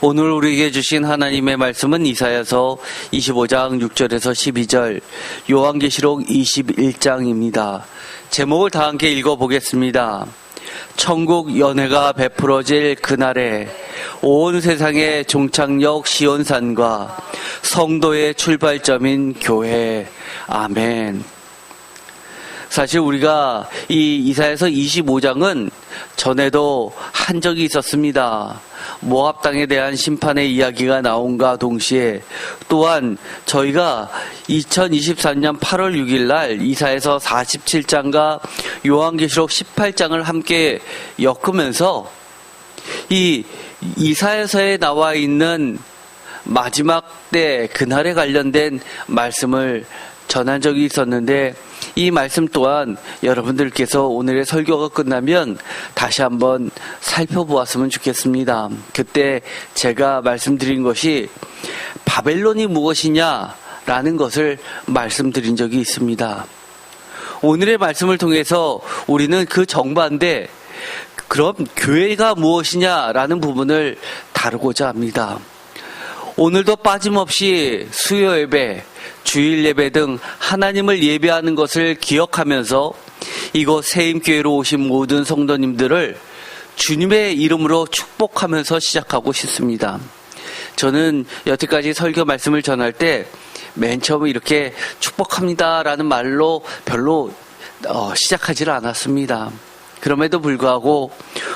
오늘 우리에게 주신 하나님의 말씀은 이사야서 25장 6절에서 12절, 요한계시록 21장입니다. 제목을 다 함께 읽어보겠습니다. 천국 연회가 베풀어질 그날에 온 세상의 종착역 시온산과 성도의 출발점인 교회. 아멘. 사실 우리가 이 이사야서 25장은 전에도 한 적이 있었습니다. 모압 땅에 대한 심판의 이야기가 나온과 동시에 또한 저희가 2023년 8월 6일 날 이사야서 47장과 요한계시록 18장을 함께 엮으면서 이 이사야서에 나와 있는 마지막 때 그날에 관련된 말씀을 전한 적이 있었는데, 이 말씀 또한 여러분들께서 오늘의 설교가 끝나면 다시 한번 살펴보았으면 좋겠습니다. 그때 제가 말씀드린 것이 바벨론이 무엇이냐라는 것을 말씀드린 적이 있습니다. 오늘의 말씀을 통해서 우리는 그 정반대, 그럼 교회가 무엇이냐라는 부분을 다루고자 합니다. 오늘도 빠짐없이 수요 예배, 주일 예배 등 하나님을 예배하는 것을 기억하면서 이곳 세임교회로 오신 모든 성도님들을 주님의 이름으로 축복하면서 시작하고 싶습니다. 저는 여태까지 설교 말씀을 전할 때 맨 처음에 이렇게 축복합니다라는 말로 별로 시작하지를 않았습니다. 그럼에도 불구하고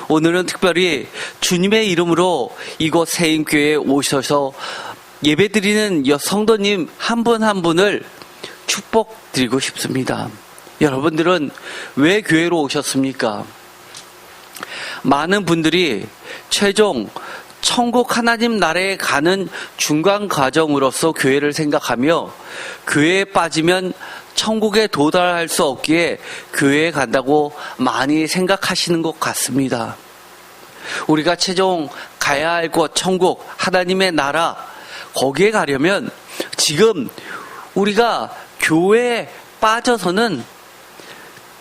오늘은 특별히 주님의 이름으로 이곳 세임교회에 오셔서 예배드리는 성도님 한 분 한 분을 축복드리고 싶습니다. 여러분들은 왜 교회로 오셨습니까? 많은 분들이 최종 천국 하나님 나라에 가는 중간 과정으로서 교회를 생각하며, 교회에 빠지면 천국에 도달할 수 없기에 교회에 간다고 많이 생각하시는 것 같습니다. 우리가 최종 가야 할 곳, 천국, 하나님의 나라, 거기에 가려면 지금 우리가 교회에 빠져서는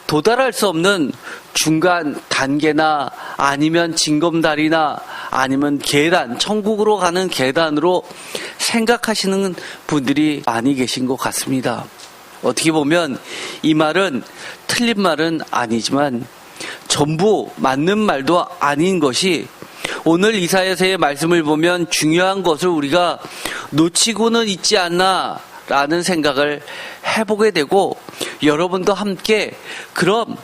도달할 수 없는 중간 단계나 아니면 징검다리나 아니면 계단, 천국으로 가는 계단으로 생각하시는 분들이 많이 계신 것 같습니다. 어떻게 보면 이 말은 틀린 말은 아니지만 전부 맞는 말도 아닌 것이, 오늘 이사야서의 말씀을 보면 중요한 것을 우리가 놓치고는 있지 않나 라는 생각을 해보게 되고, 여러분도 함께 그럼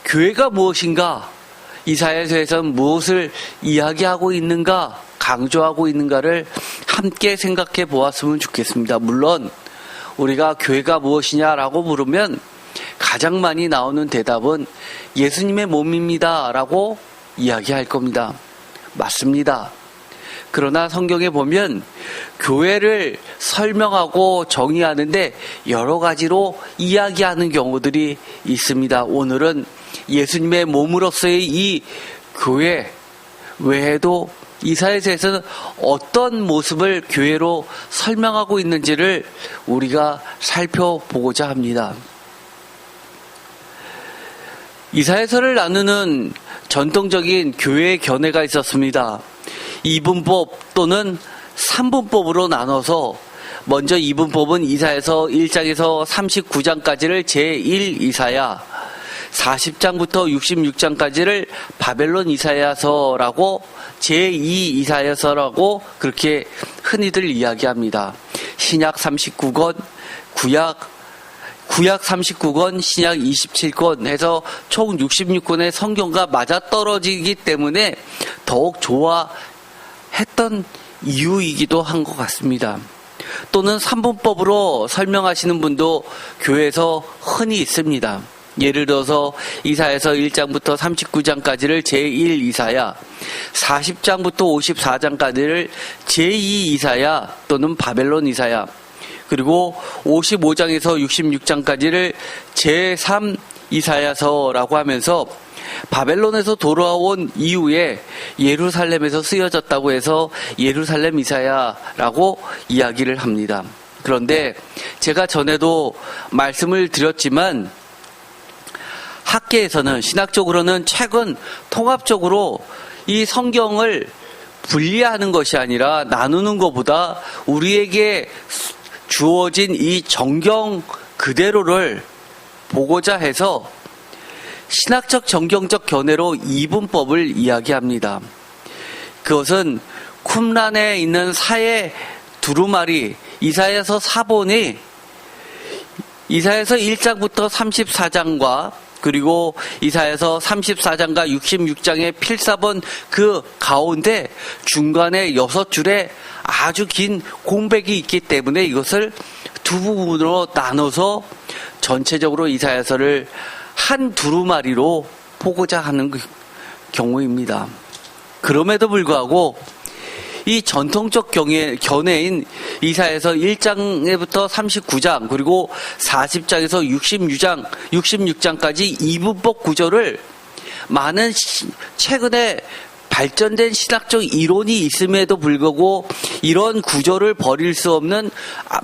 교회가 무엇인가, 이사야서에서는 무엇을 이야기하고 있는가, 강조하고 있는가를 함께 생각해 보았으면 좋겠습니다. 물론 우리가 교회가 무엇이냐라고 물으면 가장 많이 나오는 대답은 예수님의 몸입니다 라고 이야기할 겁니다. 맞습니다. 그러나 성경에 보면 교회를 설명하고 정의하는데 여러 가지로 이야기하는 경우들이 있습니다. 오늘은 예수님의 몸으로서의 이 교회 외에도 이사야서에서는 어떤 모습을 교회로 설명하고 있는지를 우리가 살펴보고자 합니다. 이사야서를 나누는 전통적인 교회의 견해가 있었습니다. 2분법 또는 3분법으로 나눠서, 먼저 2분법은 이사야서 1장에서 39장까지를 제1 이사야, 40장부터 66장까지를 바벨론 이사야서라고, 제2 이사야서라고 그렇게 흔히들 이야기합니다. 신약 39권, 구약 39권, 신약 27권 해서 총 66권의 성경과 맞아떨어지기 때문에 더욱 좋아했던 이유이기도 한 것 같습니다. 또는 3분법으로 설명하시는 분도 교회에서 흔히 있습니다. 예를 들어서 이사야서 1장부터 39장까지를 제1 이사야, 40장부터 54장까지를 제2 이사야 또는 바벨론 이사야, 그리고 55장에서 66장까지를 제3 이사야서라고 하면서 바벨론에서 돌아온 이후에 예루살렘에서 쓰여졌다고 해서 예루살렘 이사야라고 이야기를 합니다. 그런데 제가 전에도 말씀을 드렸지만 학계에서는, 신학적으로는 최근 통합적으로 이 성경을 분리하는 것이 아니라 나누는 것보다 우리에게 주어진 이 정경 그대로를 보고자 해서 신학적 정경적 견해로 이분법을 이야기합니다. 그것은 쿰란에 있는 사해 두루마리 이사야서 4본이 이사야서 1장부터 34장과 그리고 이사야서 34장과 66장의 필사본 그 가운데 중간에 6줄에 아주 긴 공백이 있기 때문에 이것을 두 부분으로 나눠서 전체적으로 이사야서를 한 두루마리로 보고자 하는 경우입니다. 그럼에도 불구하고 이 전통적 견해인 이사야서 1장부터 39장 그리고 40장에서 66장까지 이분법 구조를 많은 최근에 발전된 신학적 이론이 있음에도 불구하고 이런 구조를 버릴 수 없는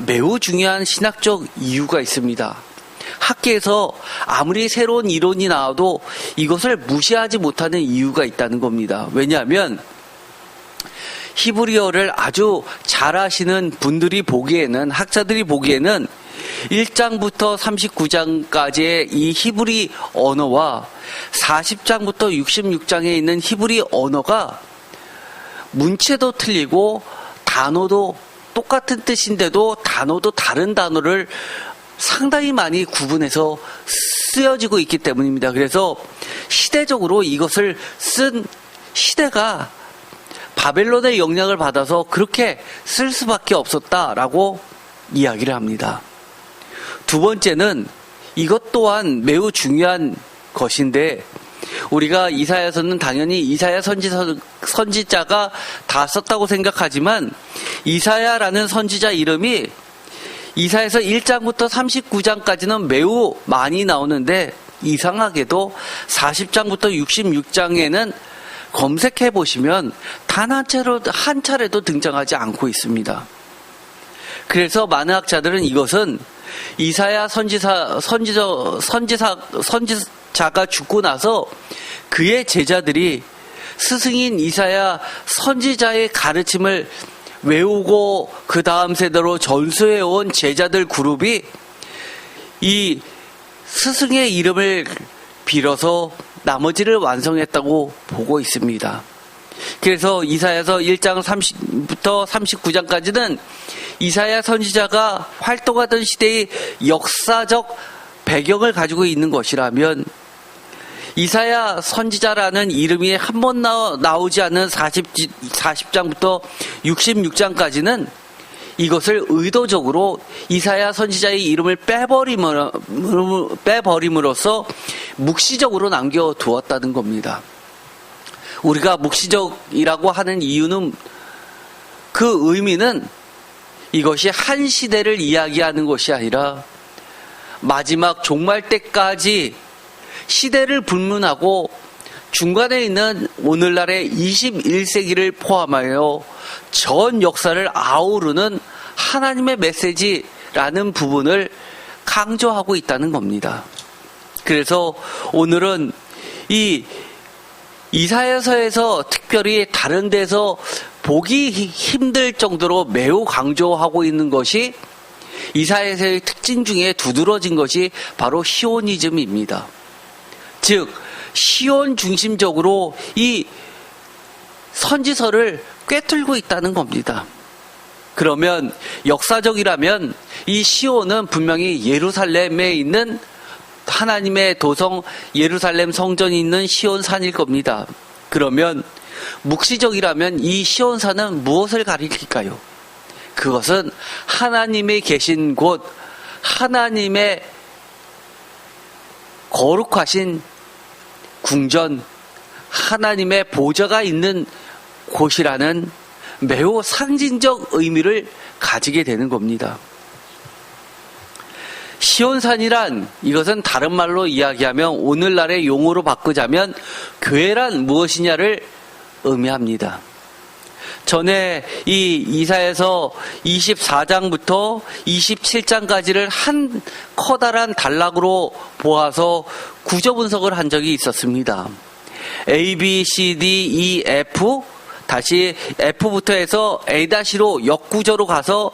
매우 중요한 신학적 이유가 있습니다. 학계에서 아무리 새로운 이론이 나와도 이것을 무시하지 못하는 이유가 있다는 겁니다. 왜냐하면 히브리어를 아주 잘 아시는 분들이 보기에는, 학자들이 보기에는 1장부터 39장까지의 이 히브리 언어와 40장부터 66장에 있는 히브리 언어가 문체도 틀리고 단어도 똑같은 뜻인데도 단어도 다른 단어를 상당히 많이 구분해서 쓰여지고 있기 때문입니다. 그래서 시대적으로 이것을 쓴 시대가 바벨론의 영향을 받아서 그렇게 쓸 수밖에 없었다라고 이야기를 합니다. 두 번째는 이것 또한 매우 중요한 것인데 우리가 이사야서는 당연히 이사야 선지자가 다 썼다고 생각하지만 이사야라는 선지자 이름이 이사야서 1장부터 39장까지는 매우 많이 나오는데 이상하게도 40장부터 66장에는 검색해 보시면 단 한 차례도 등장하지 않고 있습니다. 그래서 많은 학자들은 이것은 이사야 선지자가 죽고 나서 그의 제자들이 스승인 이사야 선지자의 가르침을 외우고 그 다음 세대로 전수해온 제자들 그룹이 이 스승의 이름을 빌어서 나머지를 완성했다고 보고 있습니다. 그래서 이사야서 1장 30부터 39장까지는 이사야 선지자가 활동하던 시대의 역사적 배경을 가지고 있는 것이라면 이사야 선지자라는 이름이 한 번 나오지 않는 40장부터 66장까지는 이것을 의도적으로 이사야 선지자의 이름을 빼버림으로써 묵시적으로 남겨두었다는 겁니다. 우리가 묵시적이라고 하는 이유는 그 의미는 이것이 한 시대를 이야기하는 것이 아니라 마지막 종말 때까지 시대를 불문하고 중간에 있는 오늘날의 21세기를 포함하여 전 역사를 아우르는 하나님의 메시지라는 부분을 강조하고 있다는 겁니다. 그래서 오늘은 이 이사야서에서 특별히 다른 데서 보기 힘들 정도로 매우 강조하고 있는 것이 이사야서의 특징 중에 두드러진 것이 바로 시오니즘입니다. 즉 시온 중심적으로 이 선지서를 꿰뚫고 있다는 겁니다. 그러면 역사적이라면 이 시온은 분명히 예루살렘에 있는 하나님의 도성 예루살렘 성전이 있는 시온산일 겁니다. 그러면 묵시적이라면 이 시온산은 무엇을 가리킬까요? 그것은 하나님이 계신 곳, 하나님의 거룩하신 궁전, 하나님의 보좌가 있는 곳이라는 매우 상징적 의미를 가지게 되는 겁니다. 시온산이란 이것은 다른 말로 이야기하면 오늘날의 용어로 바꾸자면 교회란 무엇이냐를 의미합니다. 전에 이 이사야서 24장부터 27장까지를 한 커다란 단락으로 보아서 구조 분석을 한 적이 있었습니다. A, B, C, D, E, F 다시 F부터 해서 A-로 역구조로 가서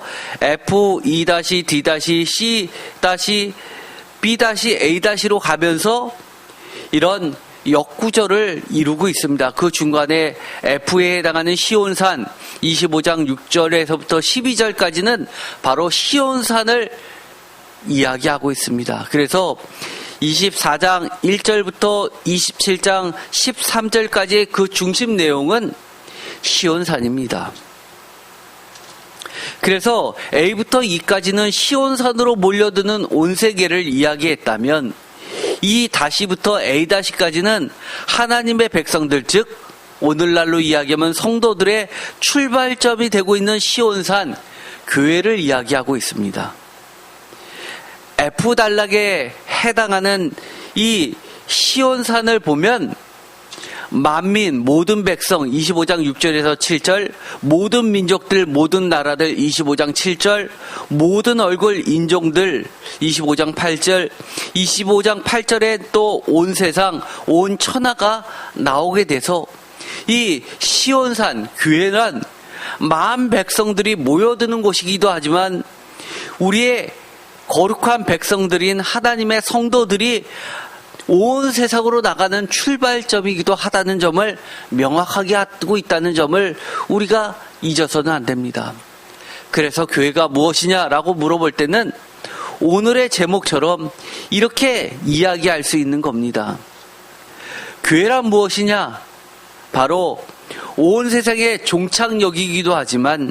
F2-D-C-B-A-로 가면서 이런 역구조를 이루고 있습니다. 그 중간에 F에 해당하는 시온산 25장 6절에서부터 12절까지는 바로 시온산을 이야기하고 있습니다. 그래서 24장 1절부터 27장 13절까지의 그 중심 내용은 시온산입니다. 그래서 A부터 E까지는 시온산으로 몰려드는 온 세계를 이야기했다면 이 다시부터 A-까지는 하나님의 백성들, 즉 오늘날로 이야기하면 성도들의 출발점이 되고 있는 시온산, 교회를 이야기하고 있습니다. F단락에 해당하는 이 시온산을 보면 만민, 모든 백성 25장 6절에서 7절, 모든 민족들, 모든 나라들 25장 7절, 모든 얼굴 인종들 25장 8절, 25장 8절에 또 온 세상, 온 천하가 나오게 돼서 이 시온산, 교회는 만 백성들이 모여드는 곳이기도 하지만 우리의 거룩한 백성들인 하나님의 성도들이 온 세상으로 나가는 출발점이기도 하다는 점을 명확하게 하고 있다는 점을 우리가 잊어서는 안 됩니다. 그래서 교회가 무엇이냐라고 물어볼 때는 오늘의 제목처럼 이렇게 이야기할 수 있는 겁니다. 교회란 무엇이냐? 바로 온 세상의 종착역이기도 하지만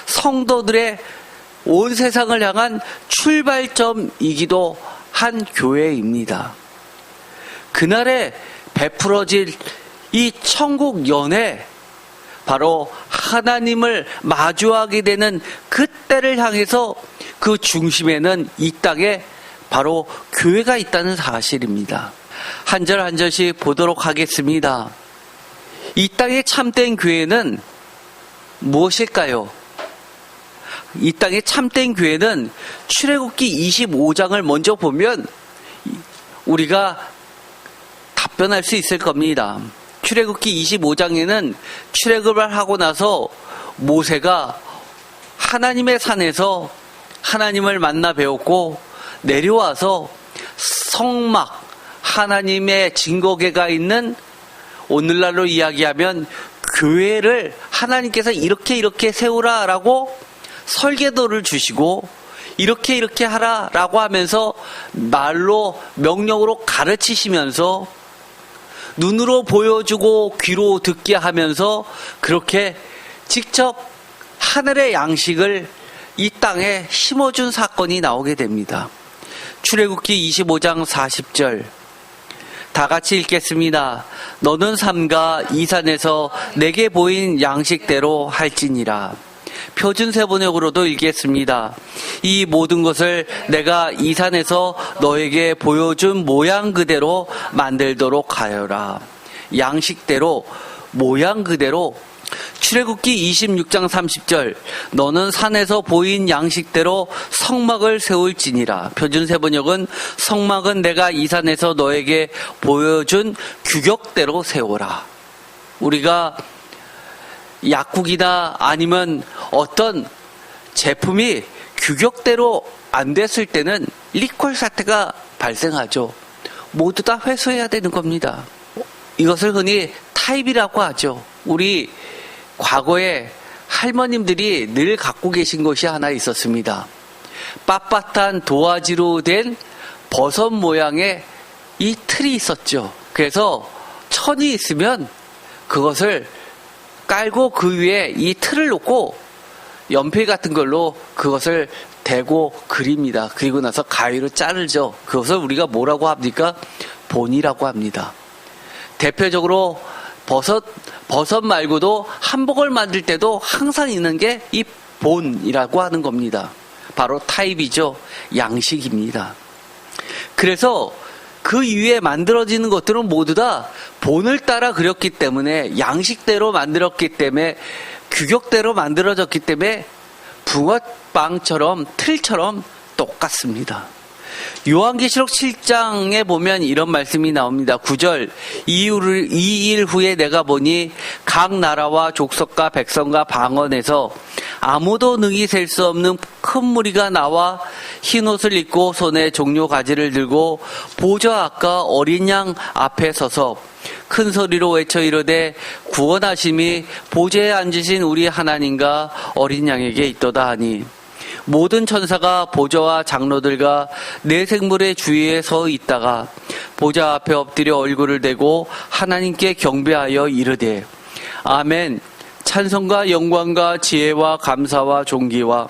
성도들의 온 세상을 향한 출발점이기도 한 교회입니다. 그날에 베풀어질 이 천국 연회, 바로 하나님을 마주하게 되는 그때를 향해서 그 중심에는 이 땅에 바로 교회가 있다는 사실입니다. 한 절 한 절씩 보도록 하겠습니다. 이 땅의 참된 교회는 무엇일까요? 이 땅의 참된 교회는 출애굽기 25장을 먼저 보면 우리가 답변할 수 있을 겁니다. 출애굽기 25장에는 출애굽을 하고 나서 모세가 하나님의 산에서 하나님을 만나 배웠고 내려와서 성막, 하나님의 증거궤가 있는 오늘날로 이야기하면 교회를 하나님께서 이렇게 세우라라고 설계도를 주시고 이렇게 하라라고 하면서 말로 명령으로 가르치시면서 눈으로 보여주고 귀로 듣게 하면서 그렇게 직접 하늘의 양식을 이 땅에 심어준 사건이 나오게 됩니다. 출애굽기 25장 40절 다 같이 읽겠습니다. 너는 삼가 이 산에서 내게 보인 양식대로 할지니라. 표준세 번역으로도 읽겠습니다. 이 모든 것을 내가 이 산에서 너에게 보여준 모양 그대로 만들도록 하여라. 양식대로, 모양 그대로. 출애굽기 26장 30절 너는 산에서 보인 양식대로 성막을 세울지니라. 표준세 번역은 성막은 내가 이 산에서 너에게 보여준 규격대로 세워라. 우리가 약국이나 아니면 어떤 제품이 규격대로 안 됐을 때는 리콜 사태가 발생하죠. 모두 다 회수해야 되는 겁니다. 이것을 흔히 타입이라고 하죠. 우리 과거에 할머님들이 늘 갖고 계신 것이 하나 있었습니다. 빳빳한 도화지로 된 버섯 모양의 이 틀이 있었죠. 그래서 천이 있으면 그것을 깔고 그 위에 이 틀을 놓고 연필 같은 걸로 그것을 대고 그립니다. 그리고 나서 가위로 자르죠. 그것을 우리가 뭐라고 합니까? 본이라고 합니다. 대표적으로 버섯 말고도 한복을 만들 때도 항상 있는 게 이 본이라고 하는 겁니다. 바로 타입이죠. 양식입니다. 그래서 그 위에 만들어지는 것들은 모두 다 본을 따라 그렸기 때문에 양식대로 만들었기 때문에 규격대로 만들어졌기 때문에 붕어빵처럼 틀처럼 똑같습니다. 요한계시록 7장에 보면 이런 말씀이 나옵니다. 9절, 이 일 후에 내가 보니 각 나라와 족속과 백성과 방언에서 아무도 능히 셀 수 없는 큰 무리가 나와 흰 옷을 입고 손에 종려 가지를 들고 보좌 앞과 어린 양 앞에 서서 큰 소리로 외쳐 이르되 구원하심이 보좌에 앉으신 우리 하나님과 어린 양에게 있도다 하니 모든 천사가 보좌와 장로들과 네 생물의 주위에 서 있다가 보좌 앞에 엎드려 얼굴을 대고 하나님께 경배하여 이르되 아멘. 찬송과 영광과 지혜와 감사와 존귀와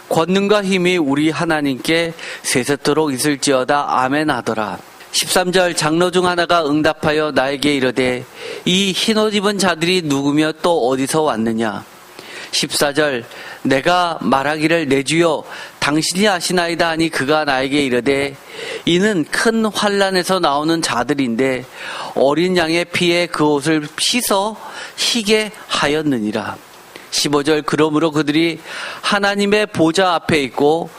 권능과 힘이 우리 하나님께 세세토록 있을지어다. 아멘 하더라. 13절, 장로 중 하나가 응답하여 나에게 이르되 이 흰옷 입은 자들이 누구며 또 어디서 왔느냐. 14절, 내가 말하기를 내 주여 당신이 아시나이다 하니 그가 나에게 이르되 이는 큰 환난에서 나오는 자들인데 어린 양의 피에 그 옷을 씻어 희게 하였느니라. 15절, 그러므로 그들이 하나님의 보좌 앞에 있고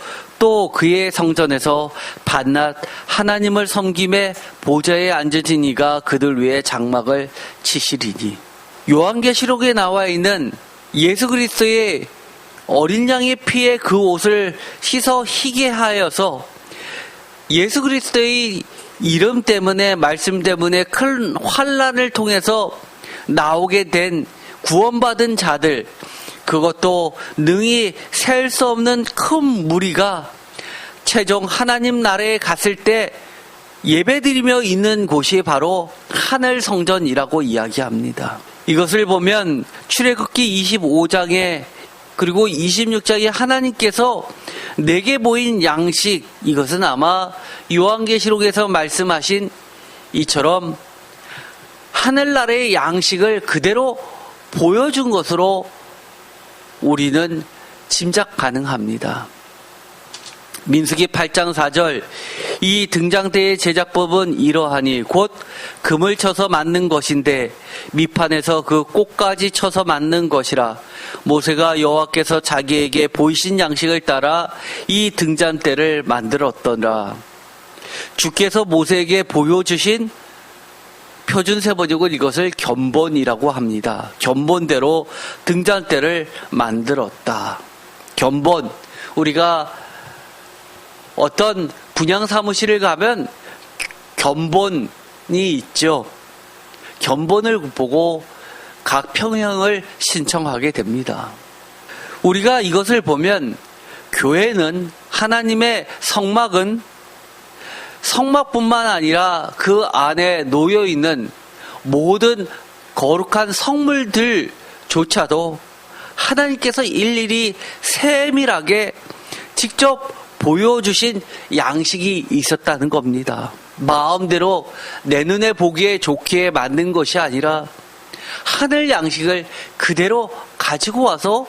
또 그의 성전에서 밤낮 하나님을 섬김에 보좌에 앉으신 이가 그들 위에 장막을 치시리니. 요한계시록에 나와 있는 예수 그리스도의 어린 양의 피에 그 옷을 씻어 희게 하여서 예수 그리스도의 이름 때문에, 말씀 때문에 큰 환난을 통해서 나오게 된 구원받은 자들, 그것도 능히 셀 수 없는 큰 무리가 최종 하나님 나라에 갔을 때 예배드리며 있는 곳이 바로 하늘 성전이라고 이야기합니다. 이것을 보면 출애굽기 25장에 그리고 26장에 하나님께서 내게 보인 양식, 이것은 아마 요한계시록에서 말씀하신 이처럼 하늘나라의 양식을 그대로 보여준 것으로 우리는 짐작 가능합니다. 민수기 8장 4절, 이 등장대의 제작법은 이러하니 곧 금을 쳐서 만든 것인데 밑판에서 그 꽃까지 쳐서 만든 것이라. 모세가 여호와께서 자기에게 보이신 양식을 따라 이 등잔대를 만들었더라. 주께서 모세에게 보여주신 표준세번역은 이것을 견본이라고 합니다. 견본대로 등잔대를 만들었다. 견본, 우리가 어떤 분양사무실을 가면 견본이 있죠. 견본을 보고 각 평형을 신청하게 됩니다. 우리가 이것을 보면 교회는, 하나님의 성막은 성막뿐만 아니라 그 안에 놓여있는 모든 거룩한 성물들조차도 하나님께서 일일이 세밀하게 직접 보여주신 양식이 있었다는 겁니다. 마음대로 내 눈에 보기에 좋게 만든 것이 아니라 하늘 양식을 그대로 가지고 와서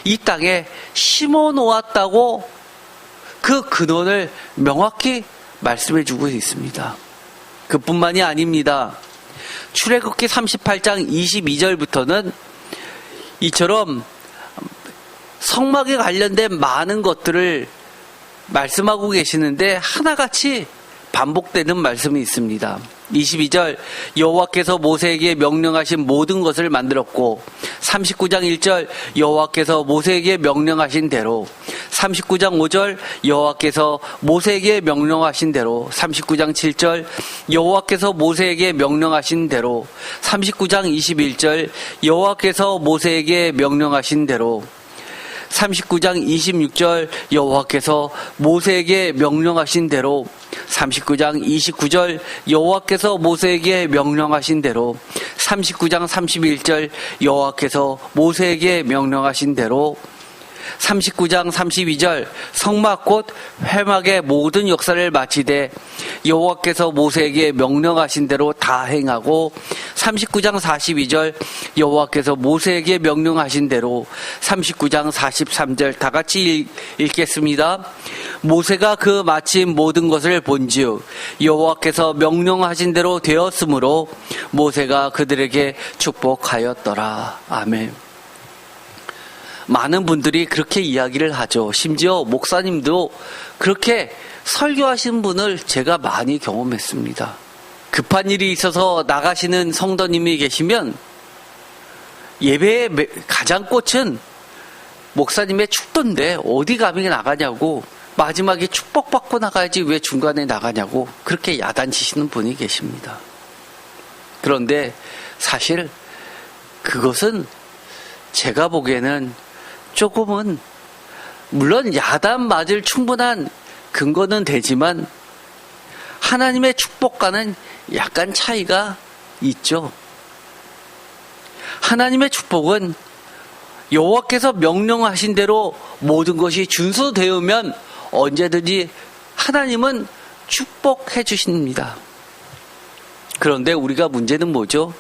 이 땅에 심어 놓았다고 그 근원을 명확히 말씀해 주고 있습니다. 그뿐만이 아닙니다. 출애굽기 38장 22절부터는 이처럼 성막에 관련된 많은 것들을 말씀하고 계시는데 하나같이 반복되는 말씀이 있습니다. 22절, 여호와께서 모세에게 명령하신 모든 것을 만들었고, 39장 1절, 여호와께서 모세에게 명령하신 대로, 39장 5절, 여호와께서 모세에게 명령하신 대로, 39장 7절, 여호와께서 모세에게 명령하신 대로, 39장 21절, 여호와께서 모세에게 명령하신 대로, 39장 26절, 여호와께서 모세에게 명령하신 대로, 39장 29절, 여호와께서 모세에게 명령하신 대로, 39장 31절, 여호와께서 모세에게 명령하신 대로, 39장 32절, 성막 곧 회막의 모든 역사를 마치되 여호와께서 모세에게 명령하신 대로 다 행하고, 39장 42절, 여호와께서 모세에게 명령하신 대로, 39장 43절, 다 같이 읽겠습니다. 모세가 그 마친 모든 것을 본즉 여호와께서 명령하신 대로 되었으므로 모세가 그들에게 축복하였더라. 아멘. 많은 분들이 그렇게 이야기를 하죠. 심지어 목사님도 그렇게 설교하시는 분을 제가 많이 경험했습니다. 급한 일이 있어서 나가시는 성도님이 계시면 예배의 가장 꽃은 목사님의 축도인데 어디 감히 나가냐고, 마지막에 축복받고 나가야지 왜 중간에 나가냐고 그렇게 야단치시는 분이 계십니다. 그런데 사실 그것은 제가 보기에는 조금은, 물론 야단 맞을 충분한 근거는 되지만 하나님의 축복과는 약간 차이가 있죠. 하나님의 축복은 여호와께서 명령하신 대로 모든 것이 준수되면 언제든지 하나님은 축복해 주십니다. 그런데 우리가 문제는 뭐죠?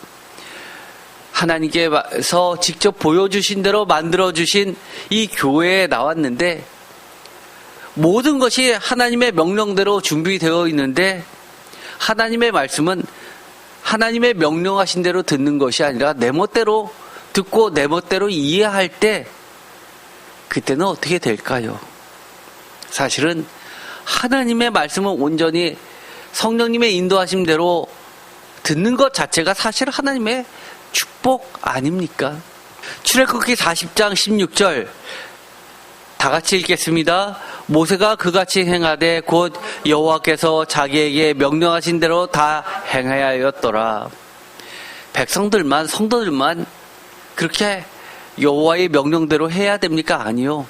하나님께서 직접 보여주신 대로 만들어주신 이 교회에 나왔는데 모든 것이 하나님의 명령대로 준비되어 있는데 하나님의 말씀은 하나님의 명령하신 대로 듣는 것이 아니라 내 멋대로 듣고 내 멋대로 이해할 때 그때는 어떻게 될까요? 사실은 하나님의 말씀은 온전히 성령님의 인도하심대로 듣는 것 자체가 사실 하나님의 축복 아닙니까? 출애굽기 40장 16절 다 같이 읽겠습니다. 모세가 그같이 행하되 곧 여호와께서 자기에게 명령하신 대로 다 행하여 하였더라. 백성들만, 성도들만 그렇게 여호와의 명령대로 해야 됩니까? 아니요.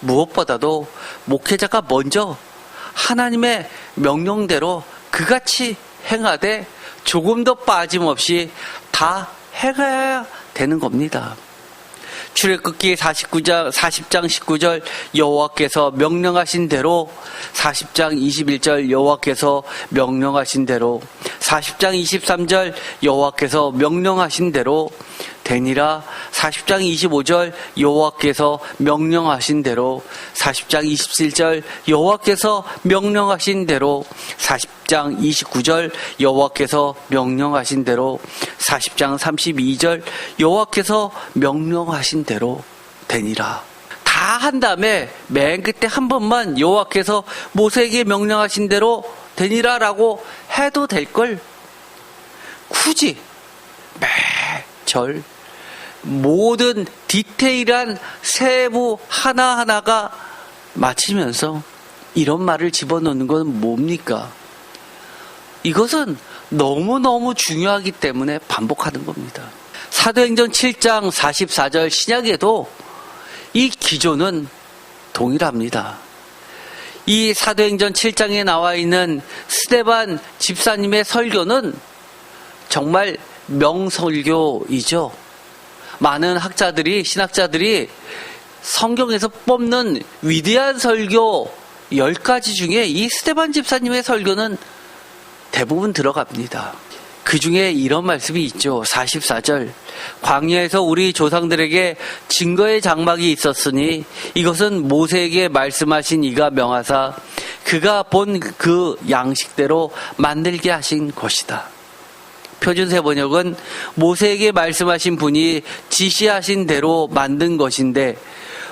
무엇보다도 목회자가 먼저 하나님의 명령대로 그같이 행하되 조금도 빠짐없이 다 행해야 되는 겁니다. 출애굽기 40장 19절 여호와께서 명령하신 대로, 40장 21절 여호와께서 명령하신 대로, 40장 23절 여호와께서 명령하신 대로 되니라. 40장 25절 여호와께서 명령하신 대로, 40장 27절 여호와께서 명령하신 대로, 40장 29절 여호와께서 명령하신 대로, 40장 32절 여호와께서 명령하신 대로 되니라. 다 한 다음에 맨 끝에 한 번만 여호와께서 모세에게 명령하신 대로 되니라라고 해도 될 걸 굳이 매절 모든 디테일한 세부 하나하나가 맞추면서 이런 말을 집어넣는 건 뭡니까? 이것은 너무너무 중요하기 때문에 반복하는 겁니다. 사도행전 7장 44절 신약에도 이 기조는 동일합니다. 이 사도행전 7장에 나와 있는 스데반 집사님의 설교는 정말 명설교이죠. 많은 학자들이, 신학자들이 성경에서 뽑는 위대한 설교 10가지 중에 이 스데반 집사님의 설교는 대부분 들어갑니다. 그 중에 이런 말씀이 있죠. 44절 광야에서 우리 조상들에게 증거의 장막이 있었으니 이것은 모세에게 말씀하신 이가 명하사 그가 본 그 양식대로 만들게 하신 것이다. 표준세 번역은 모세에게 말씀하신 분이 지시하신 대로 만든 것인데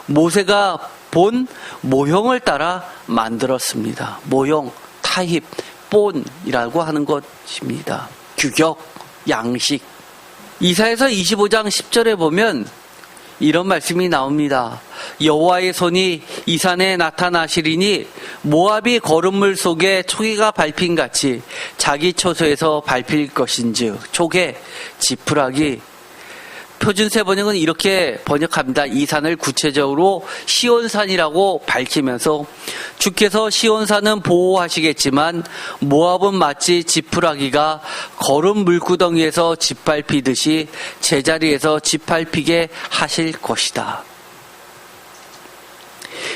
모세가 본 모형을 따라 만들었습니다. 모형, 타입, 본이라고 하는 것입니다. 규격, 양식. 이사야서 25장 10절에 보면 이런 말씀이 나옵니다. 여호와의 손이 이 산에 나타나시리니 모압이 거름물 속에 초기가 밟힌 같이 자기 처소에서 밟힐 것인즉. 초계, 지푸라기. 표준세 번역은 이렇게 번역합니다. 이 산을 구체적으로 시온산이라고 밝히면서 주께서 시온산은 보호하시겠지만 모압은 마치 지푸라기가 거름 물구덩이에서 짓밟히듯이 제자리에서 짓밟히게 하실 것이다.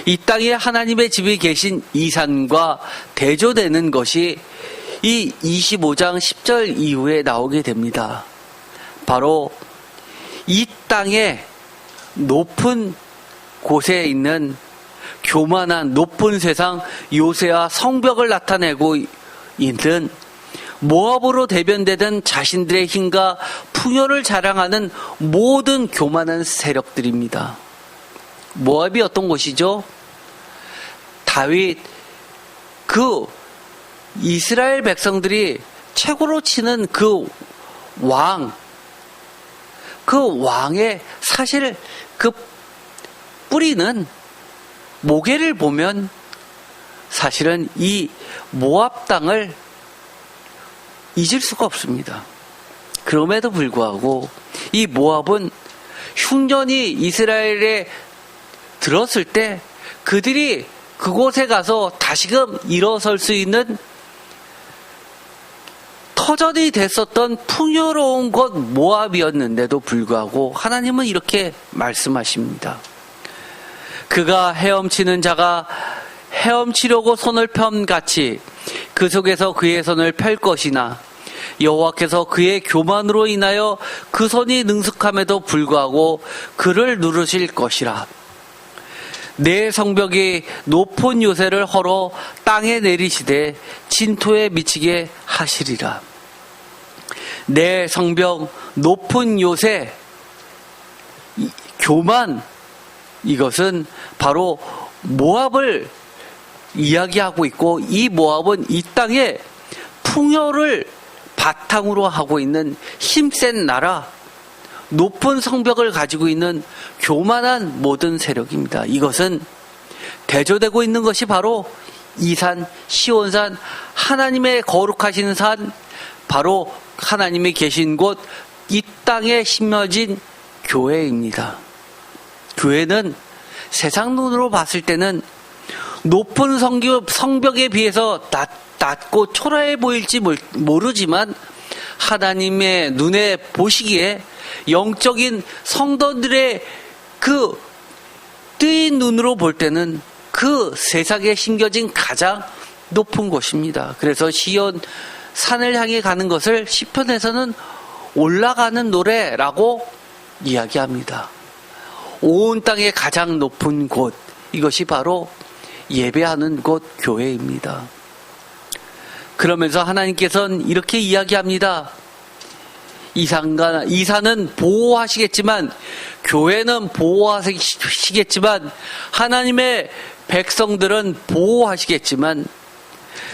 이 땅에 하나님의 집이 계신 이 산과 대조되는 것이 이 25장 10절 이후에 나오게 됩니다. 바로 이 땅의 높은 곳에 있는 교만한 높은 세상 요새와 성벽을 나타내고 있는 모압으로 대변되던 자신들의 힘과 풍요를 자랑하는 모든 교만한 세력들입니다. 모압이 어떤 곳이죠? 다윗 그 이스라엘 백성들이 최고로 치는 그 왕의 사실 그 뿌리는 모계를 보면 사실은 이 모압 땅을 잊을 수가 없습니다. 그럼에도 불구하고 이 모압은 흉년이 이스라엘에 들었을 때 그들이 그곳에 가서 다시금 일어설 수 있는 터전이 됐었던 풍요로운 곳 모압이었는데도 불구하고 하나님은 이렇게 말씀하십니다. 그가 헤엄치는 자가 헤엄치려고 손을 편같이 그 속에서 그의 손을 펼 것이나 여호와께서 그의 교만으로 인하여 그 손이 능숙함에도 불구하고 그를 누르실 것이라. 내 성벽이 높은 요새를 헐어 땅에 내리시되 진토에 미치게 하시리라. 내 성벽 높은 요새, 교만, 이것은 바로 모압을 이야기하고 있고, 이 모압은 이 땅에 풍요를 바탕으로 하고 있는 힘센 나라, 높은 성벽을 가지고 있는 교만한 모든 세력입니다. 이것은 대조되고 있는 것이 바로 이 산, 시온산, 하나님의 거룩하신 산, 바로 하나님이 계신 곳, 이 땅에 심어진 교회입니다. 교회는 세상 눈으로 봤을 때는 높은 성벽에 비해서 낮고 초라해 보일지 모르지만 하나님의 눈에 보시기에 영적인 성도들의 그 뜨인 눈으로 볼 때는 그 세상에 심겨진 가장 높은 곳입니다. 그래서 시온 산을 향해 가는 것을 시편에서는 올라가는 노래라고 이야기합니다. 온 땅의 가장 높은 곳, 이것이 바로 예배하는 곳 교회입니다. 그러면서 하나님께서는 이렇게 이야기합니다. 이 산은 보호하시겠지만, 교회는 보호하시겠지만, 하나님의 백성들은 보호하시겠지만,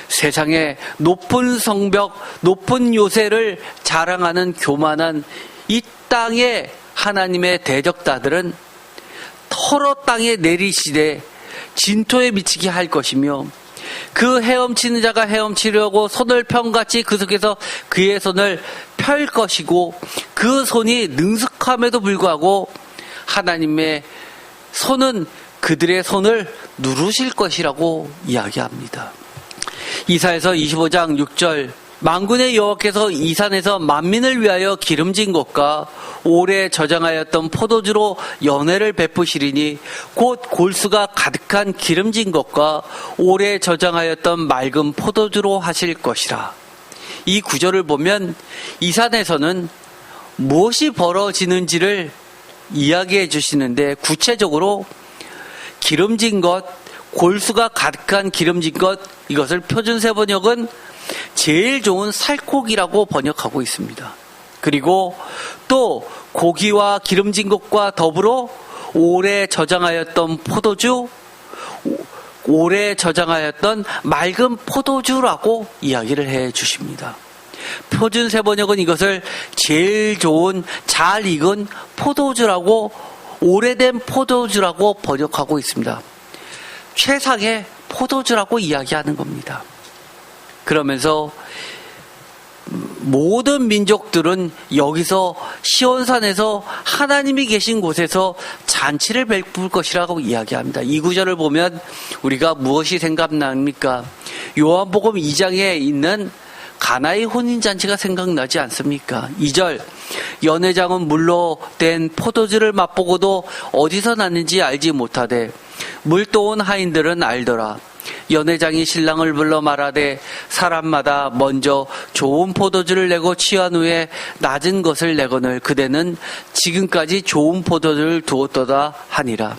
세상에 높은 성벽, 높은 요새를 자랑하는 교만한 이 땅의 하나님의 대적자들은 털어 땅에 내리시되 진토에 미치게 할 것이며, 그 헤엄치는 자가 헤엄치려고 손을 편같이 그 속에서 그의 손을 펼 것이고, 그 손이 능숙함에도 불구하고 하나님의 손은 그들의 손을 누르실 것이라고 이야기합니다. 이사야서 25장 6절, 만군의 여호와께서 이 산에서 만민을 위하여 기름진 것과 오래 저장하였던 포도주로 연회를 베푸시리니 곧 골수가 가득한 기름진 것과 오래 저장하였던 맑은 포도주로 하실 것이라. 이 구절을 보면 이 산에서는 무엇이 벌어지는지를 이야기해 주시는데, 구체적으로 기름진 것, 골수가 가득한 기름진 것, 이것을 표준세 번역은 제일 좋은 살코기라고 번역하고 있습니다. 그리고 또 고기와 기름진 것과 더불어 오래 저장하였던 포도주, 오래 저장하였던 맑은 포도주라고 이야기를 해 주십니다. 표준세 번역은 이것을 제일 좋은 잘 익은 포도주라고, 오래된 포도주라고 번역하고 있습니다. 최상의 포도주라고 이야기하는 겁니다. 그러면서 모든 민족들은 여기서 시온산에서 하나님이 계신 곳에서 잔치를 베풀 것이라고 이야기합니다. 이 구절을 보면 우리가 무엇이 생각납니까? 요한복음 2장에 있는 가나의 혼인잔치가 생각나지 않습니까? 2절, 연회장은 물로 된 포도주를 맛보고도 어디서 났는지 알지 못하되 물도온 하인들은 알더라. 연회장이 신랑을 불러 말하되 사람마다 먼저 좋은 포도주를 내고 취한 후에 낮은 것을 내거늘 그대는 지금까지 좋은 포도주를 두었도다 하니라.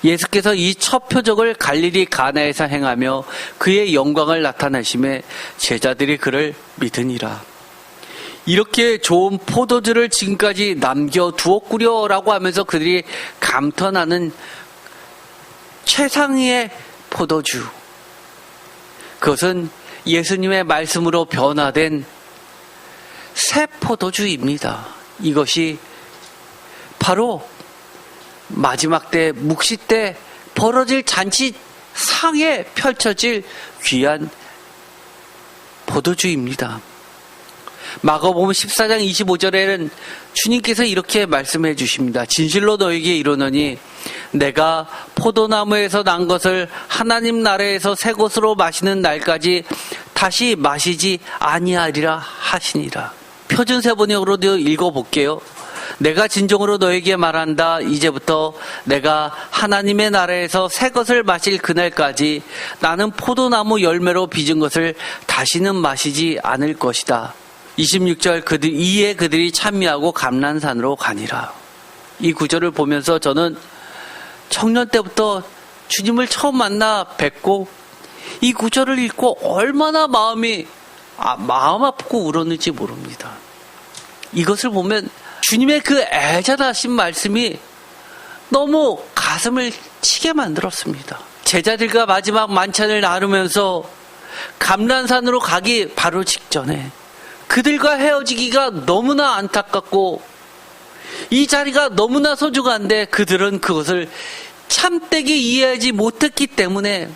예수께서 이 첫 표적을 갈릴리 가나에서 행하며 그의 영광을 나타내심에 제자들이 그를 믿으니라. 이렇게 좋은 포도주를 지금까지 남겨두었구려라고 하면서 그들이 감탄하는 최상의 포도주, 그것은 예수님의 말씀으로 변화된 새 포도주입니다. 이것이 바로 마지막 때 묵시 때 벌어질 잔치 상에 펼쳐질 귀한 포도주입니다. 마가복음 14장 25절에는 주님께서 이렇게 말씀해 주십니다. 진실로 너에게 이르노니 내가 포도나무에서 난 것을 하나님 나라에서 새 것으로 마시는 날까지 다시 마시지 아니하리라 하시니라. 표준세 번역으로 읽어볼게요. 내가 진정으로 너에게 말한다. 이제부터 내가 하나님의 나라에서 새 것을 마실 그날까지 나는 포도나무 열매로 빚은 것을 다시는 마시지 않을 것이다. 26절 이에 그들이 찬미하고 감난산으로 가니라. 이 구절을 보면서 저는 청년 때부터 주님을 처음 만나 뵙고 이 구절을 읽고 얼마나 마음 아프고 울었는지 모릅니다. 이것을 보면 주님의 그 애잔하신 말씀이 너무 가슴을 치게 만들었습니다. 제자들과 마지막 만찬을 나누면서 감난산으로 가기 바로 직전에 그들과 헤어지기가 너무나 안타깝고 이 자리가 너무나 소중한데 그들은 그것을 참되게 이해하지 못했기 때문에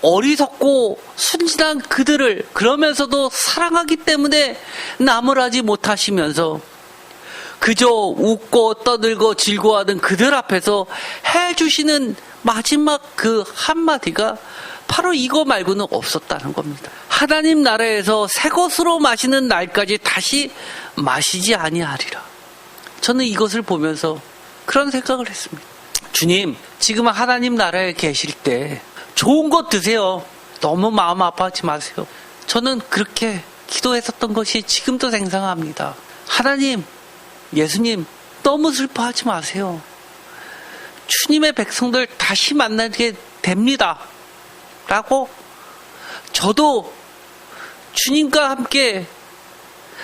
어리석고 순진한 그들을 그러면서도 사랑하기 때문에 나무라지 못하시면서 그저 웃고 떠들고 즐거워하던 그들 앞에서 해주시는 마지막 그 한마디가 바로 이거 말고는 없었다는 겁니다. 하나님 나라에서 새 것으로 마시는 날까지 다시 마시지 아니하리라. 저는 이것을 보면서 그런 생각을 했습니다. 주님, 지금 하나님 나라에 계실 때 좋은 것 드세요. 너무 마음 아파하지 마세요. 저는 그렇게 기도했었던 것이 지금도 생생합니다. 하나님, 예수님, 너무 슬퍼하지 마세요. 주님의 백성들 다시 만나게 됩니다. 라고 저도 주님과 함께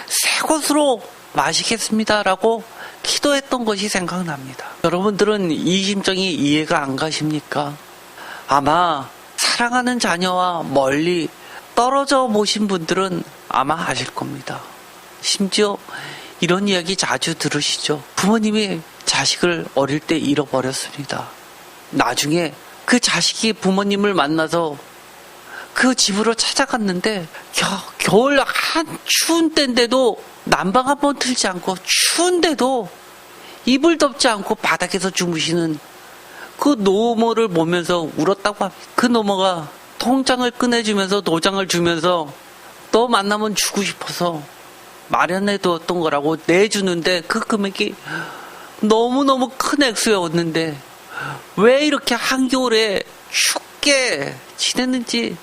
새 것으로 마시겠습니다. 라고 기도했던 것이 생각납니다. 여러분들은 이 심정이 이해가 안 가십니까? 아마 사랑하는 자녀와 멀리 떨어져 보신 분들은 아마 아실 겁니다. 심지어 이런 이야기 자주 들으시죠. 부모님이 자식을 어릴 때 잃어버렸습니다. 나중에 그 자식이 부모님을 만나서 그 집으로 찾아갔는데 겨울 한 추운 때인데도 난방 한번 틀지 않고 추운데도 이불 덮지 않고 바닥에서 주무시는 그 노모를 보면서 울었다고 합니다. 그 노모가 통장을 꺼내주면서 도장을 주면서 너 만나면 주고 싶어서 마련해두었던 거라고 내주는데 그 금액이 너무너무 큰 액수였는데 왜 이렇게 한겨울에 춥게 지냈는지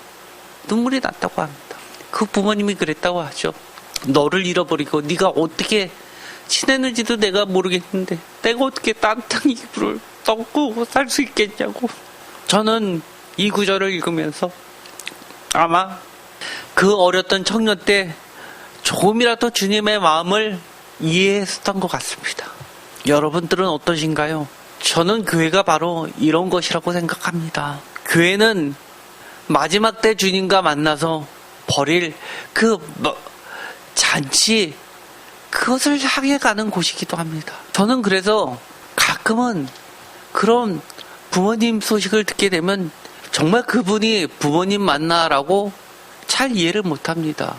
눈물이 났다고 합니다. 그 부모님이 그랬다고 하죠. 너를 잃어버리고 네가 어떻게 지냈는지도 내가 모르겠는데 내가 어떻게 따뜻한 이불을 덮고 살 수 있겠냐고. 저는 이 구절을 읽으면서 아마 그 어렸던 청년 때 조금이라도 주님의 마음을 이해했었던 것 같습니다. 여러분들은 어떠신가요? 저는 교회가 바로 이런 것이라고 생각합니다. 교회는 마지막 때 주님과 만나서 벌일 그 잔치, 그것을 향해 가는 곳이기도 합니다. 저는 그래서 가끔은 그런 부모님 소식을 듣게 되면 정말 그분이 부모님 만나라고 잘 이해를 못합니다.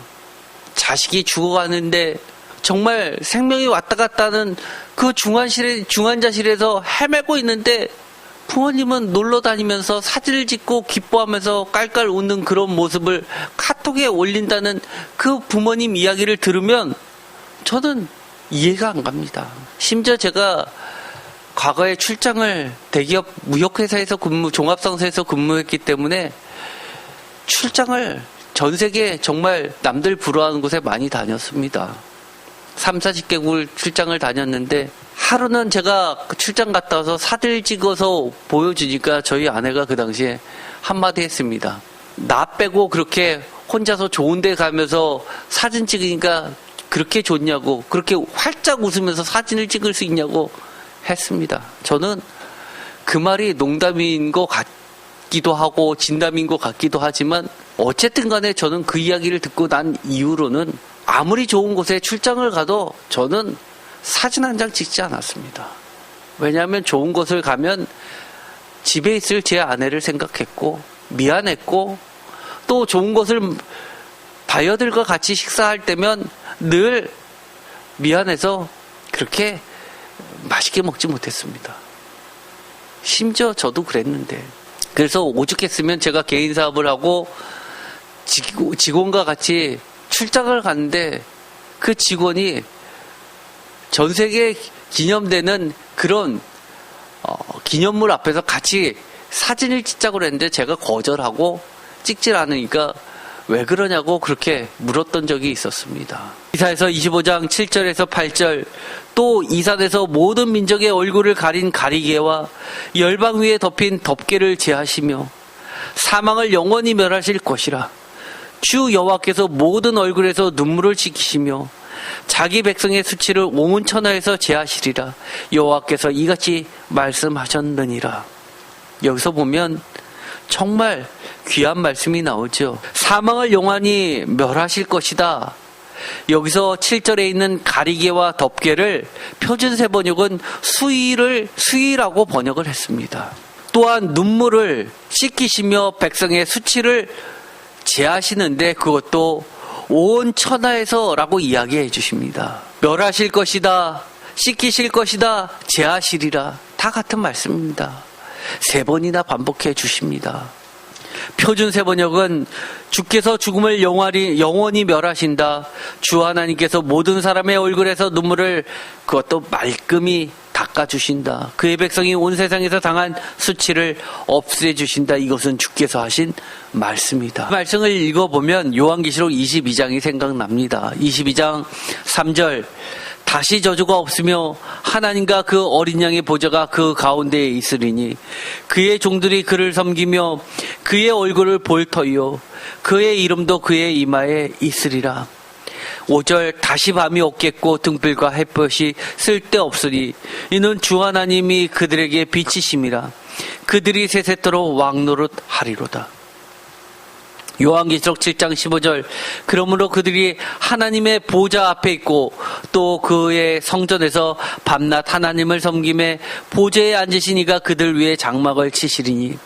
자식이 죽어가는데 정말 생명이 왔다 갔다 하는 그 중환자실에서 헤매고 있는데 부모님은 놀러 다니면서 사진을 찍고 기뻐하면서 깔깔 웃는 그런 모습을 카톡에 올린다는 그 부모님 이야기를 들으면 저는 이해가 안 갑니다. 심지어 제가 과거에 출장을 대기업 무역회사에서 종합상사에서 근무했기 때문에 출장을 전 세계 정말 남들 부러워하는 곳에 많이 다녔습니다. 30-40개국을 출장을 다녔는데 하루는 제가 출장 갔다 와서 사진을 찍어서 보여주니까 저희 아내가 그 당시에 한마디 했습니다. 나 빼고 그렇게 혼자서 좋은 데 가면서 사진 찍으니까 그렇게 좋냐고, 그렇게 활짝 웃으면서 사진을 찍을 수 있냐고 했습니다. 저는 그 말이 농담인 것 같기도 하고 진담인 것 같기도 하지만 어쨌든 간에 저는 그 이야기를 듣고 난 이후로는 아무리 좋은 곳에 출장을 가도 저는 사진 한 장 찍지 않았습니다. 왜냐하면 좋은 곳을 가면 집에 있을 제 아내를 생각했고 미안했고, 또 좋은 곳을 바이어들과 같이 식사할 때면 늘 미안해서 그렇게 맛있게 먹지 못했습니다. 심지어 저도 그랬는데. 그래서 오죽했으면 제가 개인 사업을 하고 직원과 같이 출장을 갔는데 그 직원이 전 세계에 기념되는 그런 기념물 앞에서 같이 사진을 찍자고 그랬는데 제가 거절하고 찍질 않으니까 왜 그러냐고 그렇게 물었던 적이 있었습니다. 이사야서 25장 7절에서 8절, 또 이 산에서 모든 민족의 얼굴을 가린 가리개와 열방 위에 덮인 덮개를 제하시며 사망을 영원히 멸하실 것이라. 주 여호와께서 모든 얼굴에서 눈물을 씻기시며 자기 백성의 수치를 온 천하에서 제하시리라. 여호와께서 이같이 말씀하셨느니라. 여기서 보면 정말 귀한 말씀이 나오죠. 사망을 영원히 멸하실 것이다. 여기서 7절에 있는 가리개와 덮개를 표준세 번역은 수의라고 번역을 했습니다. 또한 눈물을 씻기시며 백성의 수치를 제하시는데 그것도 온 천하에서라고 이야기해 주십니다. 멸하실 것이다, 씻기실 것이다, 제하시리라. 다 같은 말씀입니다. 3번이나 반복해 주십니다. 표준 세번역은 주께서 죽음을 영원히 멸하신다. 주 하나님께서 모든 사람의 얼굴에서 눈물을 그것도 말끔히 닦아주신다. 그의 백성이 온 세상에서 당한 수치를 없애주신다. 이것은 주께서 하신 말씀이다. 그 말씀을 읽어보면 요한계시록 22장이 생각납니다. 22장 3절, 다시 저주가 없으며 하나님과 그 어린 양의 보좌가 그 가운데에 있으리니 그의 종들이 그를 섬기며 그의 얼굴을 볼 터이요 그의 이름도 그의 이마에 있으리라. 5절, 다시 밤이 없겠고 등불과 햇볕이 쓸데없으니 이는 주 하나님이 그들에게 빛이심이라. 그들이 세세토록 왕노릇하리로다. 요한계시록 7장 15절, 그러므로 그들이 하나님의 보좌 앞에 있고 또 그의 성전에서 밤낮 하나님을 섬김에 보좌에 앉으신 이가 그들 위에 장막을 치시리니.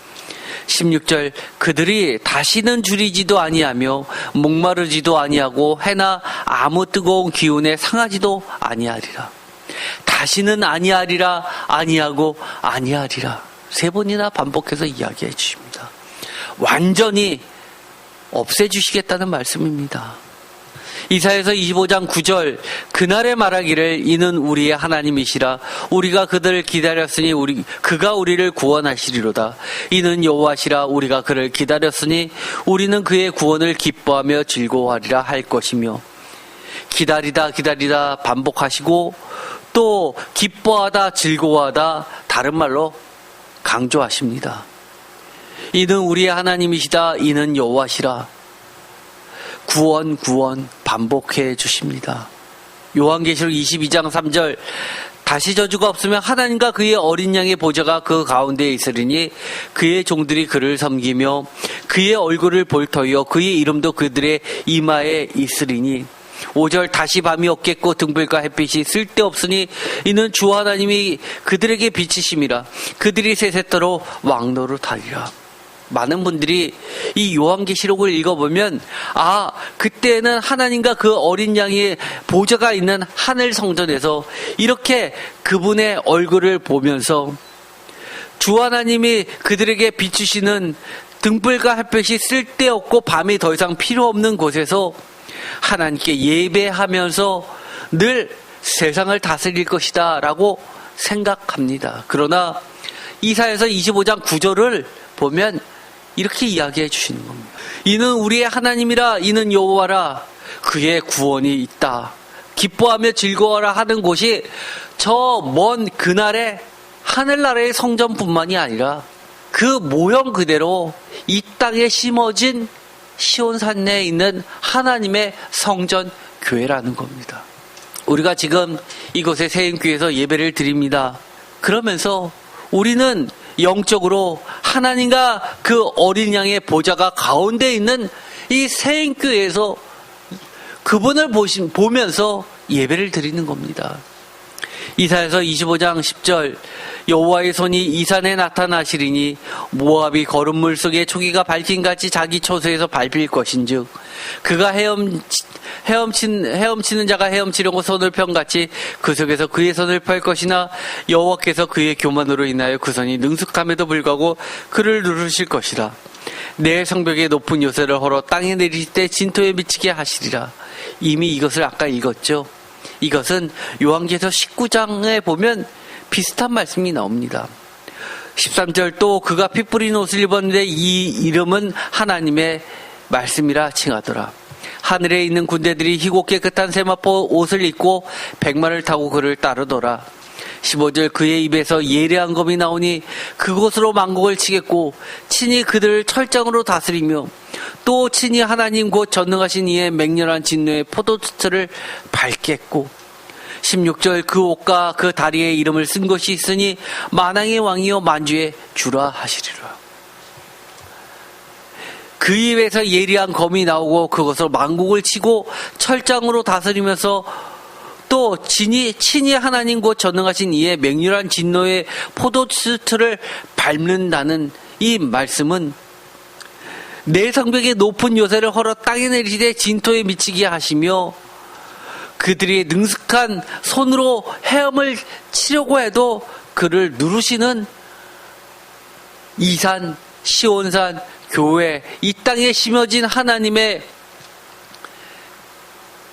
16절, 그들이 다시는 줄이지도 아니하며 목마르지도 아니하고 해나 아무 뜨거운 기운에 상하지도 아니하리라. 다시는 아니하리라, 아니하고 아니하리라. 3번이나 반복해서 이야기해 주십니다. 완전히 없애주시겠다는 말씀입니다. 이사야서 25장 9절, 그날에 말하기를 이는 우리의 하나님이시라. 우리가 그들을 기다렸으니 그가 우리를 구원하시리로다. 이는 여호와시라. 우리가 그를 기다렸으니 우리는 그의 구원을 기뻐하며 즐거워하리라 할 것이며. 기다리다 기다리다 반복하시고 또 기뻐하다 즐거워하다 다른 말로 강조하십니다. 이는 우리의 하나님이시다. 이는 여호와시라. 구원 반복해 주십니다. 요한계시록 22장 3절, 다시 저주가 없으면 하나님과 그의 어린 양의 보좌가 그 가운데에 있으리니 그의 종들이 그를 섬기며 그의 얼굴을 볼 터이요 그의 이름도 그들의 이마에 있으리니. 5절, 다시 밤이 없겠고 등불과 햇빛이 쓸데없으니 이는 주 하나님이 그들에게 빛이심이라. 그들이 세세토록 왕노릇하리라. 많은 분들이 이 요한계시록을 읽어보면 그때는 하나님과 그 어린 양의 보좌가 있는 하늘 성전에서 이렇게 그분의 얼굴을 보면서 주 하나님이 그들에게 비추시는 등불과 햇볕이 쓸데없고 밤이 더 이상 필요 없는 곳에서 하나님께 예배하면서 늘 세상을 다스릴 것이다 라고 생각합니다. 그러나 이사야서 25장 9절을 보면 이렇게 이야기해 주시는 겁니다. 이는 우리의 하나님이라. 이는 여호와라. 그의 구원이 있다. 기뻐하며 즐거워라 하는 곳이 저 먼 그날의 하늘나라의 성전뿐만이 아니라 그 모형 그대로 이 땅에 심어진 시온산 내에 있는 하나님의 성전 교회라는 겁니다. 우리가 지금 이곳에 세임교회에서 예배를 드립니다. 그러면서 우리는 영적으로 하나님과 그 어린 양의 보좌가 가운데 있는 이 새인교회에서 그분을 보면서 예배를 드리는 겁니다. 이사야서 25장 10절 여호와의 손이 이 산에 나타나시리니 모압이 거름물 속에 초기가 밟힌같이 자기 처소에서 밟힐 것인즉 그가 헤엄치는 자가 헤엄치려고 손을 편같이 그 속에서 그의 손을 펼 것이나 여호와께서 그의 교만으로 인하여 그 손이 능숙함에도 불구하고 그를 누르실 것이라. 내 성벽에 높은 요새를 헐어 땅에 내리실 때 진토에 미치게 하시리라. 이미 이것을 아까 읽었죠. 이것은 요한계시록 19장에 보면 비슷한 말씀이 나옵니다. 13절 또 그가 피 뿌린 옷을 입었는데 이 이름은 하나님의 말씀이라 칭하더라. 하늘에 있는 군대들이 희고 깨끗한 세마포 옷을 입고 백마를 타고 그를 따르더라. 15절 그의 입에서 예리한 검이 나오니 그곳으로 만국을 치겠고 친히 그들을 철장으로 다스리며 또 친히 하나님 곧 전능하신 이의 맹렬한 진노의 포도주를 밟겠고 16절 그 옷과 그 다리에 이름을 쓴 것이 있으니 만왕의 왕이요 만주의 주라 하시리라. 그 입에서 예리한 검이 나오고 그것으로 만국을 치고 철장으로 다스리면서 또 친히 하나님 곧 전능하신 이의 맹렬한 진노의 포도주를 밟는다는 이 말씀은 내 성벽에 높은 요새를 헐어 땅에 내리시되 진토에 미치게 하시며 그들이 능숙한 손으로 헤엄을 치려고 해도 그를 누르시는 이산, 시온산, 교회, 이 땅에 심어진 하나님의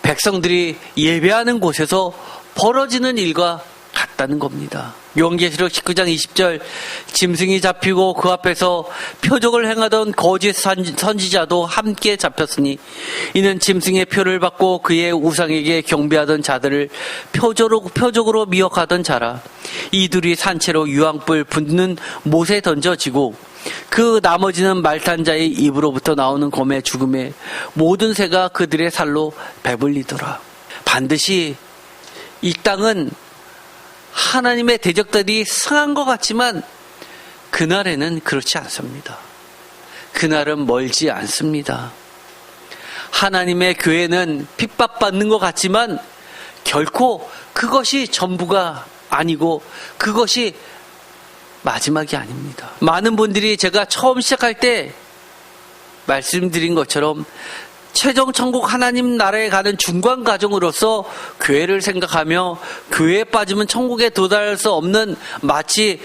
백성들이 예배하는 곳에서 벌어지는 일과 같다는 겁니다. 요한계시록 19장 20절 짐승이 잡히고 그 앞에서 표적을 행하던 거짓 선지자도 함께 잡혔으니 이는 짐승의 표를 받고 그의 우상에게 경배하던 자들을 표적으로 미혹하던 자라. 이들이 산채로 유황불 붙는 못에 던져지고 그 나머지는 말탄자의 입으로부터 나오는 검의 죽음에 모든 새가 그들의 살로 배불리더라. 반드시 이 땅은 하나님의 대적들이 승한 것 같지만 그날에는 그렇지 않습니다. 그날은 멀지 않습니다. 하나님의 교회는 핍박받는 것 같지만 결코 그것이 전부가 아니고 그것이 마지막이 아닙니다. 많은 분들이 제가 처음 시작할 때 말씀드린 것처럼 최종 천국 하나님 나라에 가는 중간 과정으로서 교회를 생각하며 교회에 빠지면 천국에 도달할 수 없는 마치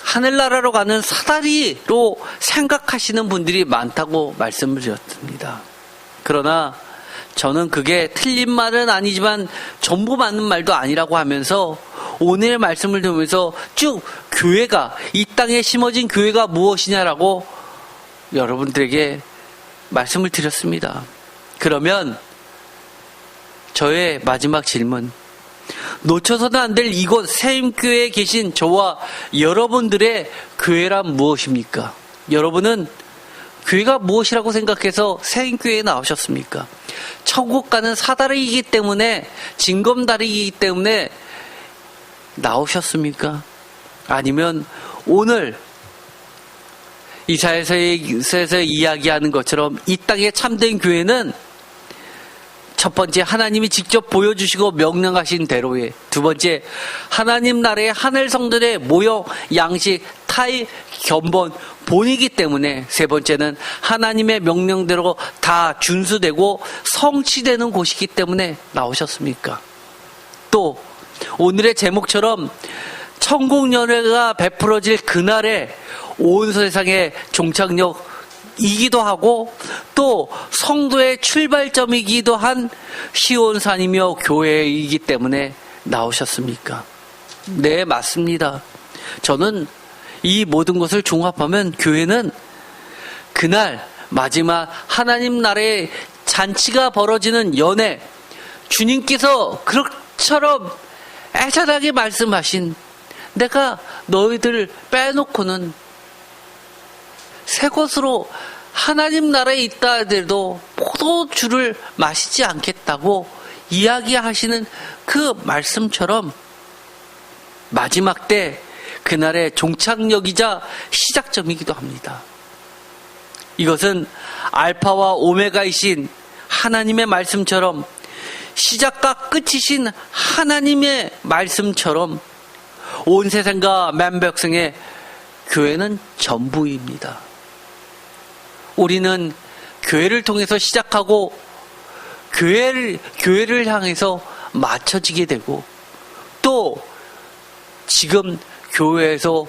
하늘나라로 가는 사다리로 생각하시는 분들이 많다고 말씀을 드렸습니다. 그러나 저는 그게 틀린 말은 아니지만 전부 맞는 말도 아니라고 하면서 오늘의 말씀을 들으면서 쭉 교회가 이 땅에 심어진 교회가 무엇이냐라고 여러분들에게 말씀을 드렸습니다. 그러면 저의 마지막 질문, 놓쳐서는 안 될 이곳 새임교회에 계신 저와 여러분들의 교회란 무엇입니까? 여러분은 교회가 무엇이라고 생각해서 새임교회에 나오셨습니까? 천국 가는 사다리이기 때문에, 징검다리이기 때문에 나오셨습니까? 아니면 오늘 이사야서에서 이야기하는 것처럼 이 땅의 참된 교회는 첫 번째 하나님이 직접 보여주시고 명령하신 대로의, 두 번째 하나님 나라의 하늘 성들의 모형, 양식, 타입, 견본, 본이기 때문에, 세 번째는 하나님의 명령대로 다 준수되고 성취되는 곳이기 때문에 나오셨습니까? 또 오늘의 제목처럼 천국연회가 베풀어질 그날에 온 세상의 종착역이기도 하고 또 성도의 출발점이기도 한 시온산이며 교회이기 때문에 나오셨습니까? 네, 맞습니다. 저는 이 모든 것을 종합하면 교회는 그날 마지막 하나님 나라의 잔치가 벌어지는 연회, 주님께서 그처럼 애절하게 말씀하신, 내가 너희들 빼놓고는 새 곳으로 하나님 나라에 있다 하더라도 포도주를 마시지 않겠다고 이야기하시는 그 말씀처럼 마지막 때 그날의 종착역이자 시작점이기도 합니다. 이것은 알파와 오메가이신 하나님의 말씀처럼, 시작과 끝이신 하나님의 말씀처럼 온 세상과 만백성의 교회는 전부입니다. 우리는 교회를 통해서 시작하고 교회를 향해서 맞춰지게 되고, 또 지금 교회에서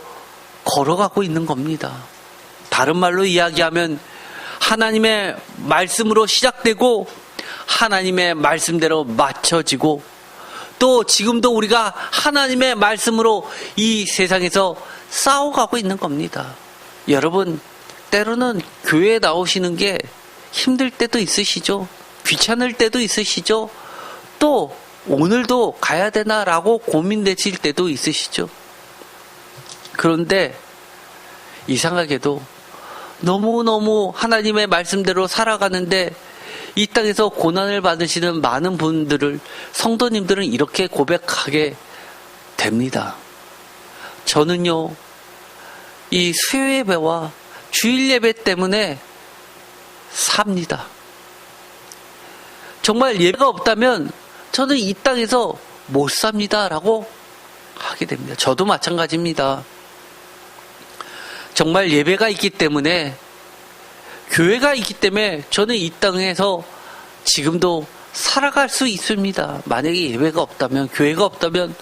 걸어가고 있는 겁니다. 다른 말로 이야기하면 하나님의 말씀으로 시작되고 하나님의 말씀대로 맞춰지고, 또 지금도 우리가 하나님의 말씀으로 이 세상에서 싸워가고 있는 겁니다. 여러분, 때로는 교회에 나오시는 게 힘들 때도 있으시죠? 귀찮을 때도 있으시죠? 또 오늘도 가야 되나라고 고민되실 때도 있으시죠? 그런데 이상하게도 너무너무 하나님의 말씀대로 살아가는데 이 땅에서 고난을 받으시는 많은 분들을, 성도님들은 이렇게 고백하게 됩니다. 저는요, 이 수요 예배와 주일 예배 때문에 삽니다. 정말 예배가 없다면 저는 이 땅에서 못 삽니다 라고 하게 됩니다. 저도 마찬가지입니다. 정말 예배가 있기 때문에, 교회가 있기 때문에 저는 이 땅에서 지금도 살아갈 수 있습니다. 만약에 예배가 없다면, 교회가 없다면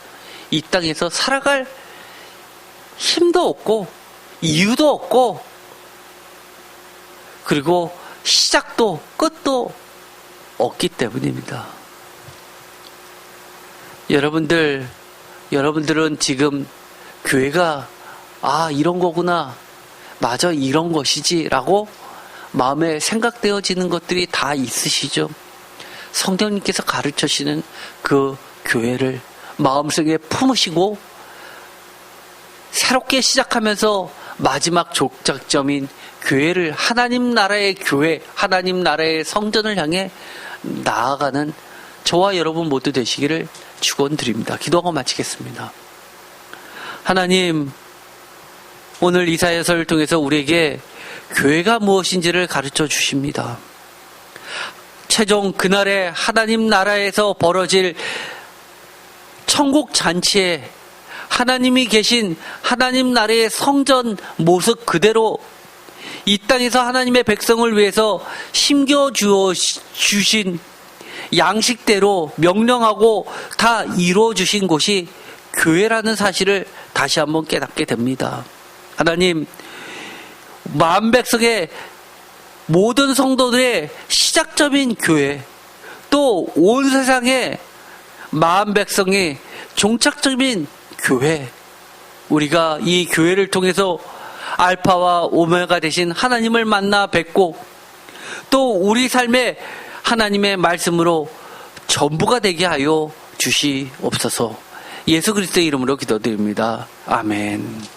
이 땅에서 살아갈 힘도 없고 이유도 없고, 그리고 시작도 끝도 없기 때문입니다. 여러분들은 지금 교회가 이런 거구나, 맞아, 이런 것이지 라고 마음에 생각되어지는 것들이 다 있으시죠? 성령님께서 가르쳐주시는 그 교회를 마음속에 품으시고, 새롭게 시작하면서 마지막 종착점인 교회를, 하나님 나라의 교회, 하나님 나라의 성전을 향해 나아가는 저와 여러분 모두 되시기를 축원드립니다. 기도하고 마치겠습니다. 하나님, 오늘 이사야서를 통해서 우리에게 교회가 무엇인지를 가르쳐 주십니다. 최종 그날에 하나님 나라에서 벌어질 천국 잔치에 하나님이 계신 하나님 나라의 성전 모습 그대로 이 땅에서 하나님의 백성을 위해서 심겨주신 양식대로 명령하고 다 이루어주신 곳이 교회라는 사실을 다시 한번 깨닫게 됩니다. 하나님, 만백성의 모든 성도들의 시작점인 교회, 또 온 세상의 만백성의 종착점인 교회, 우리가 이 교회를 통해서 알파와 오메가 되신 하나님을 만나 뵙고, 또 우리 삶에 하나님의 말씀으로 전부가 되게 하여 주시옵소서. 예수 그리스도의 이름으로 기도드립니다. 아멘.